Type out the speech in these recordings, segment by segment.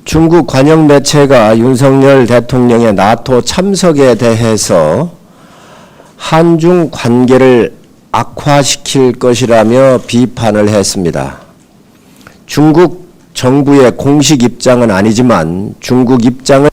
중국 관영 매체가 윤석열 대통령의 나토 참석에 대해서 한중 관계를 악화시킬 것이라며 비판을 했습니다. 중국 정부의 공식 입장은 아니지만 중국 입장을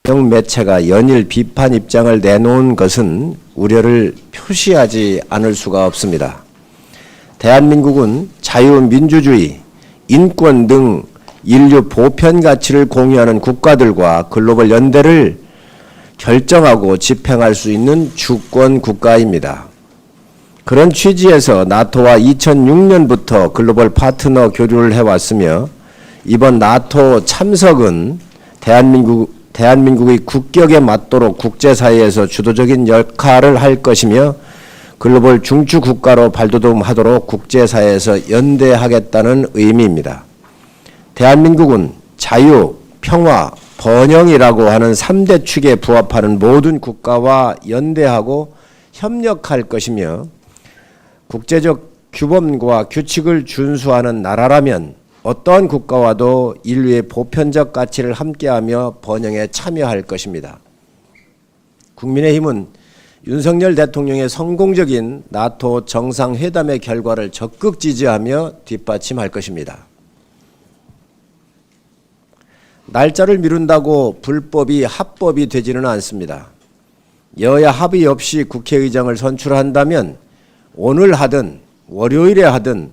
관영 매체가 연일 비판 입장을 내놓은 것은 우려를 표시하지 않을 수가 없습니다. 대한민국은 자유민주주의, 인권 등 인류 보편 가치를 공유하는 국가들과 글로벌 연대를 결정하고 집행할 수 있는 주권 국가입니다. 그런 취지에서 나토와 2006년부터 글로벌 파트너 교류를 해왔으며 이번 나토 참석은 대한민국의 국격에 맞도록 국제사회에서 주도적인 역할을 할 것이며 글로벌 중추 국가로 발돋움하도록 국제사회에서 연대하겠다는 의미입니다. 대한민국은 자유, 평화, 번영이라고 하는 3대 축에 부합하는 모든 국가와 연대하고 협력할 것이며 국제적 규범과 규칙을 준수하는 나라라면 어떠한 국가와도 인류의 보편적 가치를 함께하며 번영에 참여할 것입니다. 국민의힘은 윤석열 대통령의 성공적인 나토 정상회담의 결과를 적극 지지하며 뒷받침할 것입니다. 날짜를 미룬다고 불법이 합법이 되지는 않습니다. 여야 합의 없이 국회의장을 선출한다면 오늘 하든 월요일에 하든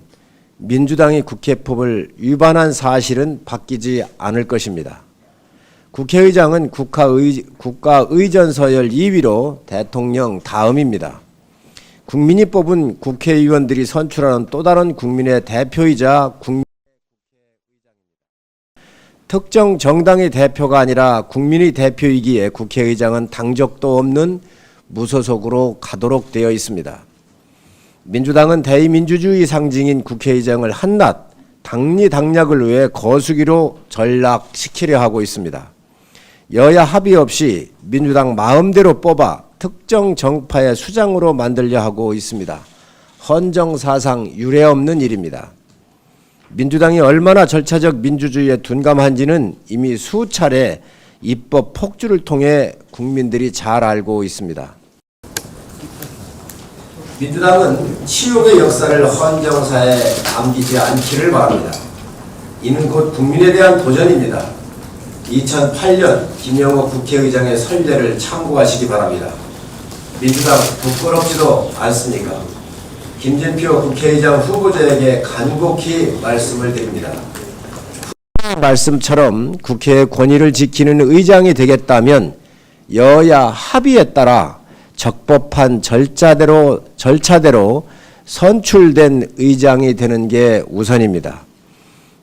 민주당이 국회법을 위반한 사실은 바뀌지 않을 것입니다. 국회의장은 국가의전 서열 2위로 대통령 다음입니다. 국민이 뽑은 국회의원들이 선출하는 또 다른 국민의 대표이자 특정 정당의 대표가 아니라 국민의 대표이기에 국회의장은 당적도 없는 무소속으로 가도록 되어 있습니다. 민주당은 대의민주주의 상징인 국회의장을 한낱 당리당략을 위해 거수기로 전락시키려 하고 있습니다. 여야 합의 없이 민주당 마음대로 뽑아 특정 정파의 수장으로 만들려 하고 있습니다. 헌정사상 유례없는 일입니다. 민주당이 얼마나 절차적 민주주의에 둔감한지는 이미 수차례 입법 폭주를 통해 국민들이 잘 알고 있습니다. 민주당은 치욕의 역사를 헌정사에 남기지 않기를 바랍니다. 이는 곧 국민에 대한 도전입니다. 2008년 김영호 국회의장의 선례를 참고하시기 바랍니다. 민주당 부끄럽지도 않습니까? 김진표 국회의장 후보자에게 간곡히 말씀을 드립니다. 말씀처럼 국회의 권위를 지키는 의장이 되겠다면 여야 합의에 따라 적법한 절차대로 선출된 의장이 되는 게 우선입니다.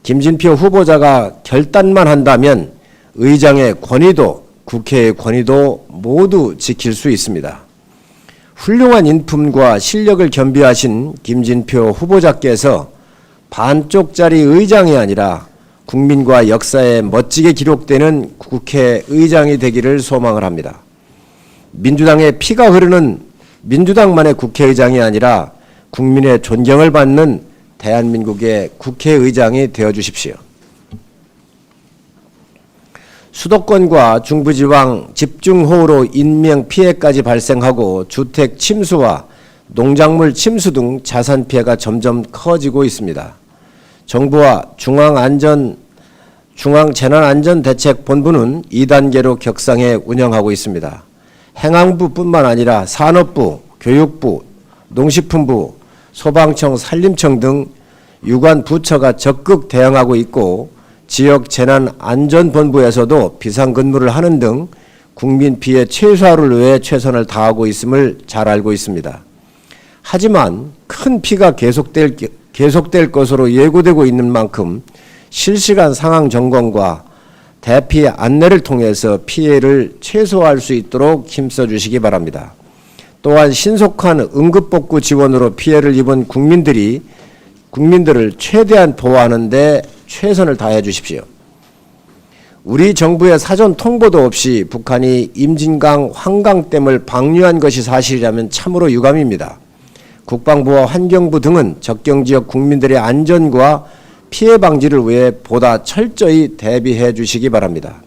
김진표 후보자가 결단만 한다면 의장의 권위도 국회의 권위도 모두 지킬 수 있습니다. 훌륭한 인품과 실력을 겸비하신 김진표 후보자께서 반쪽짜리 의장이 아니라 국민과 역사에 멋지게 기록되는 국회의장이 되기를 소망을 합니다. 민주당의 피가 흐르는 민주당만의 국회의장이 아니라 국민의 존경을 받는 대한민국의 국회의장이 되어주십시오. 수도권과 중부지방 집중호우로 인명피해까지 발생하고 주택 침수와 농작물 침수 등 자산 피해가 점점 커지고 있습니다. 정부와 중앙재난안전대책본부는 2단계로 격상해 운영하고 있습니다. 행안부뿐만 아니라 산업부, 교육부, 농식품부, 소방청, 산림청 등 유관 부처가 적극 대응하고 있고 지역재난안전본부에서도 비상근무를 하는 등 국민 피해 최소화를 위해 최선을 다하고 있음을 잘 알고 있습니다. 하지만 큰 피해가 계속될 것으로 예고되고 있는 만큼 실시간 상황 점검과 대피 안내를 통해서 피해를 최소화할 수 있도록 힘써 주시기 바랍니다. 또한 신속한 응급복구 지원으로 피해를 입은 국민들을 최대한 보호하는 데 최선을 다해 주십시오. 우리 정부의 사전 통보도 없이 북한이 임진강 환강댐을 방류한 것이 사실이라면 참으로 유감입니다. 국방부와 환경부 등은 접경지역 국민들의 안전과 피해 방지를 위해 보다 철저히 대비해 주시기 바랍니다.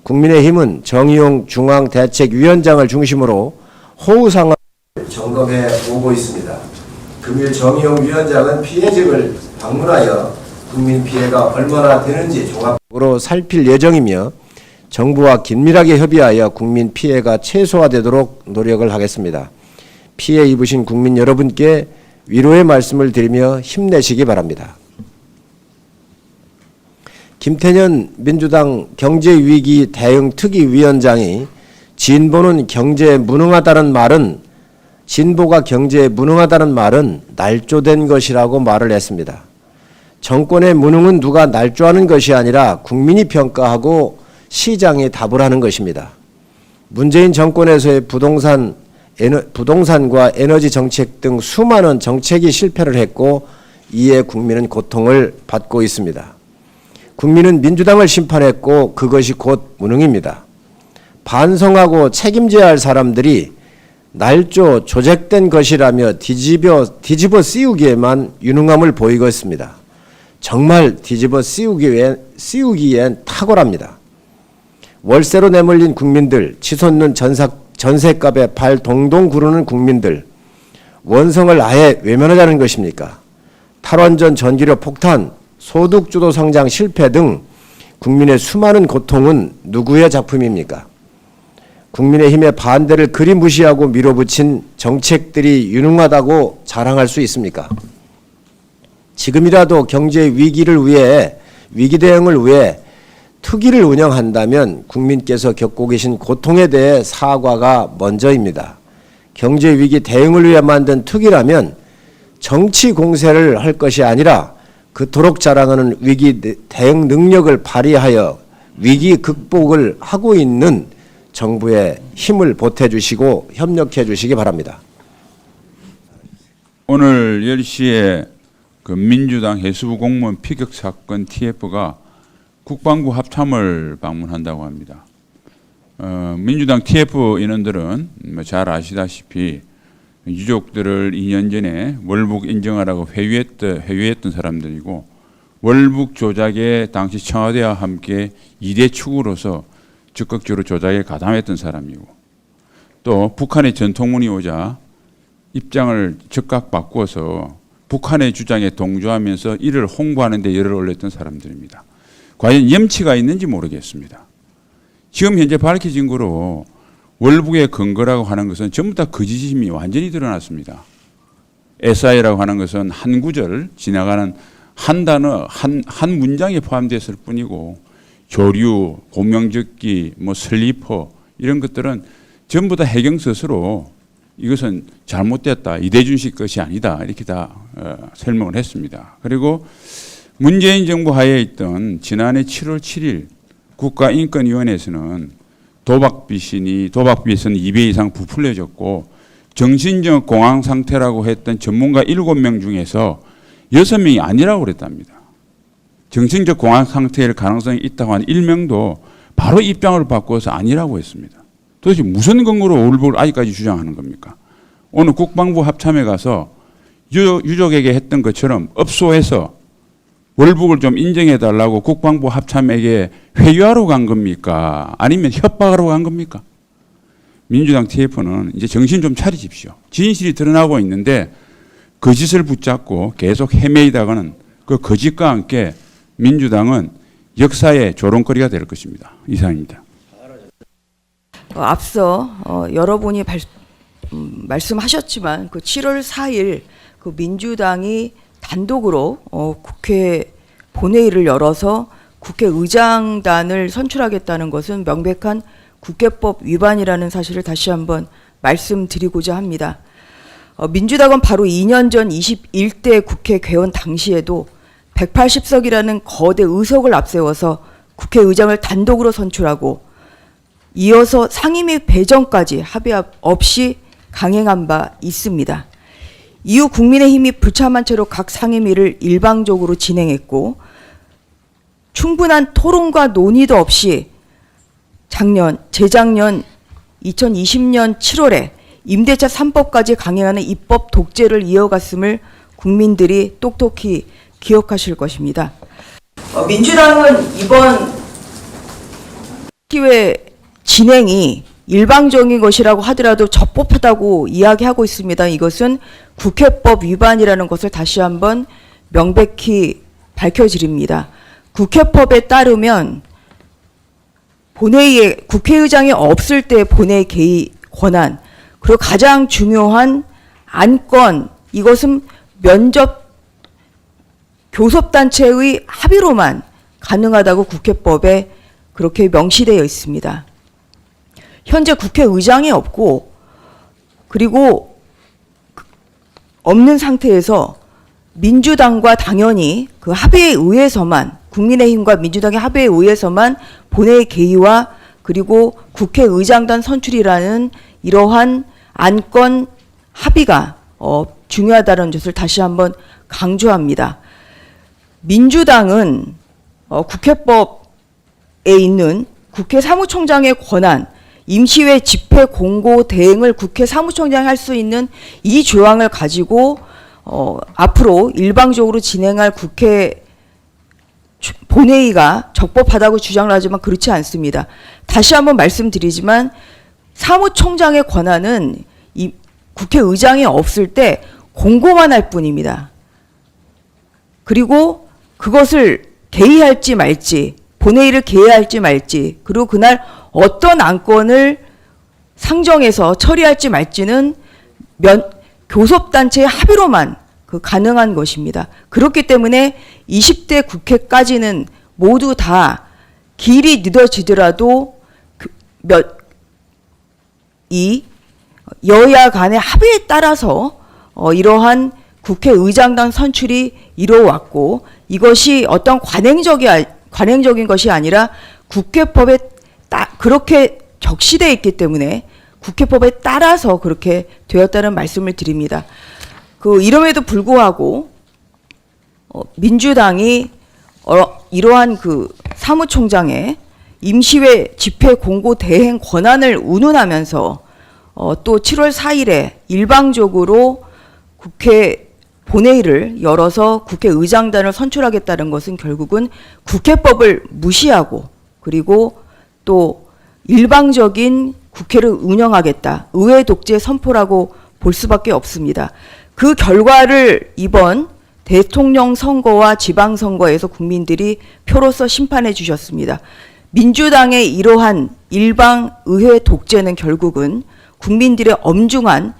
국민의힘은 정의용 중앙대책위원장을 중심으로 호우 상황을 점검해 오고 있습니다. 금일 정의용 위원장은 피해지를 방문하여 국민 피해가 얼마나 되는지 종합적으로 살필 예정이며 정부와 긴밀하게 협의하여 국민 피해가 최소화되도록 노력을 하겠습니다. 피해 입으신 국민 여러분께 위로의 말씀을 드리며 힘내시기 바랍니다. 김태년 민주당 경제위기 대응 특위위원장이 진보가 경제에 무능하다는 말은 날조된 것이라고 말을 했습니다. 정권의 무능은 누가 날조하는 것이 아니라 국민이 평가하고 시장이 답을 하는 것입니다. 문재인 정권에서의 부동산과 에너지 정책 등 수많은 정책이 실패를 했고 이에 국민은 고통을 받고 있습니다. 국민은 민주당을 심판했고 그것이 곧 무능입니다. 반성하고 책임져야 할 사람들이 날조 조작된 것이라며 뒤집어 씌우기에만 유능함을 보이고 있습니다. 정말 뒤집어 씌우기엔 탁월합니다. 월세로 내몰린 국민들, 치솟는 전셋값에 발 동동 구르는 국민들, 원성을 아예 외면하자는 것입니까? 탈원전 전기료 폭탄, 소득주도 성장 실패 등 국민의 수많은 고통은 누구의 작품입니까? 국민의힘의 반대를 그리 무시하고 밀어붙인 정책들이 유능하다고 자랑할 수 있습니까? 지금이라도 경제 위기 대응을 위해 특위를 운영한다면 국민께서 겪고 계신 고통에 대해 사과가 먼저입니다. 경제 위기 대응을 위해 만든 특위라면 정치 공세를 할 것이 아니라 그토록 자랑하는 위기 대응 능력을 발휘하여 위기 극복을 하고 있는 정부에 힘을 보태주시고 협력해 주시기 바랍니다. 오늘 10시에 그 민주당 해수부 공무원 피격 사건 TF가 국방부 합참을 방문한다고 합니다. 민주당 TF 인원들은 잘 아시다시피 유족들을 2년 전에 월북 인정하라고 회유했던 사람들이고 월북 조작에 당시 청와대와 함께 2대 축으로서 적극적으로 조작에 가담했던 사람이고 또 북한의 전통문이 오자 입장을 즉각 바꾸어서 북한의 주장에 동조하면서 이를 홍보하는 데 열을 올렸던 사람들입니다. 과연 염치가 있는지 모르겠습니다. 지금 현재 밝혀진 거로 월북의 근거라고 하는 것은 전부 다 거짓임이 완전히 드러났습니다. SI라고 하는 것은 한 구절 지나가는 한 단어, 한 문장에 포함됐을 뿐이고 교류, 공명적기, 슬리퍼 이런 것들은 전부 다 해경 스스로 이것은 잘못됐다. 이대준식 것이 아니다. 이렇게 다 설명을 했습니다. 그리고 문재인 정부 하에 있던 지난해 7월 7일 국가인권위원회에서는 도박빚은 2배 이상 부풀려졌고 정신적 공황 상태라고 했던 전문가 7명 중에서 6명이 아니라고 그랬답니다. 정신적 공황 상태일 가능성이 있다고 한 1명도 바로 입장을 바꿔서 아니라고 했습니다. 도대체 무슨 근거로 월북을 아직까지 주장하는 겁니까? 오늘 국방부 합참에 가서 유족에게 했던 것처럼 업소해서 월북을 좀 인정해달라고 국방부 합참에게 회유하러 간 겁니까? 아니면 협박하러 간 겁니까? 민주당 TF는 이제 정신 좀 차리십시오. 진실이 드러나고 있는데 거짓을 붙잡고 계속 헤매이다가는 그 거짓과 함께 민주당은 역사의 조롱거리가 될 것입니다. 이상입니다. 앞서 여러분이 말씀하셨지만 그 7월 4일 그 민주당이 단독으로 국회 본회의를 열어서 국회의장단을 선출하겠다는 것은 명백한 국회법 위반이라는 사실을 다시 한번 말씀드리고자 합니다. 민주당은 바로 2년 전 21대 국회 개원 당시에도 180석이라는 거대 의석을 앞세워서 국회의장을 단독으로 선출하고 이어서 상임위 배정까지 합의 없이 강행한 바 있습니다. 이후 국민의힘이 불참한 채로 각 상임위를 일방적으로 진행했고 충분한 토론과 논의도 없이 재작년 2020년 7월에 임대차 3법까지 강행하는 입법 독재를 이어갔음을 국민들이 똑똑히 기억하실 것입니다. 민주당은 이번 기회 진행이 일방적인 것이라고 하더라도 적법하다고 이야기하고 있습니다. 이것은 국회법 위반이라는 것을 다시 한번 명백히 밝혀드립니다. 국회법에 따르면 본회의에 국회의장이 없을 때 본회의 개의 권한, 그리고 가장 중요한 안건, 이것은 면접 교섭단체의 합의로만 가능하다고 국회법에 그렇게 명시되어 있습니다. 현재 국회의장이 없고 그리고 없는 상태에서 민주당과 당연히 그 합의에 의해서만, 국민의힘과 민주당의 합의에 의해서만 본회의 개의와 그리고 국회의장단 선출이라는 이러한 안건 합의가 중요하다는 것을 다시 한번 강조합니다. 민주당은 국회법에 있는 국회 사무총장의 권한, 임시회 집회 공고 대행을 국회 사무총장이 할 수 있는 이 조항을 가지고 앞으로 일방적으로 진행할 국회 본회의가 적법하다고 주장을 하지만 그렇지 않습니다. 다시 한번 말씀드리지만 사무총장의 권한은 이 국회의장이 없을 때 공고만 할 뿐입니다. 그리고 그것을 개의할지 말지, 본회의를 개의할지 말지, 그리고 그날 어떤 안건을 상정해서 처리할지 말지는 교섭단체의 합의로만 가능한 것입니다. 그렇기 때문에 20대 국회까지는 모두 다 길이 늦어지더라도 이 여야 간의 합의에 따라서 이러한 국회의장단 선출이 이루어왔고, 이것이 어떤 관행적인 것이 아니라 국회법에 그렇게 적시되어 있기 때문에 국회법에 따라서 그렇게 되었다는 말씀을 드립니다. 이럼에도 불구하고 민주당이 이러한 사무총장의 임시회 집회 공고 대행 권한을 운운하면서 또 7월 4일에 일방적으로 국회 본회의를 열어서 국회의장단을 선출하겠다는 것은 결국은 국회법을 무시하고 그리고 또 일방적인 국회를 운영하겠다, 의회 독재 선포라고 볼 수밖에 없습니다. 그 결과를 이번 대통령 선거와 지방선거에서 국민들이 표로서 심판해 주셨습니다. 민주당의 이러한 일방 의회 독재는 결국은 국민들의 엄중한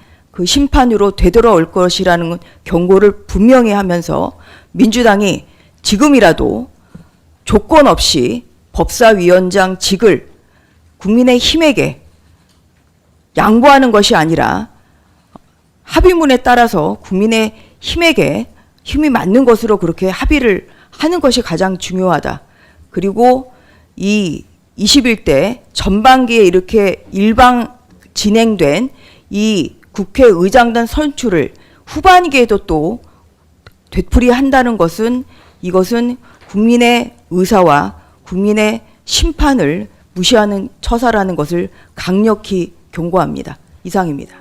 심판으로 되돌아올 것이라는 경고를 분명히 하면서 민주당이 지금이라도 조건 없이 법사위원장직을 국민의힘에게 양보하는 것이 아니라 합의문에 따라서 국민의힘에게 힘이 맞는 것으로 그렇게 합의를 하는 것이 가장 중요하다. 그리고 이 21대 전반기에 이렇게 일방 진행된 이 국회의장단 선출을 후반기에도 또 되풀이한다는 것은, 이것은 국민의 의사와 국민의 심판을 무시하는 처사라는 것을 강력히 경고합니다. 이상입니다.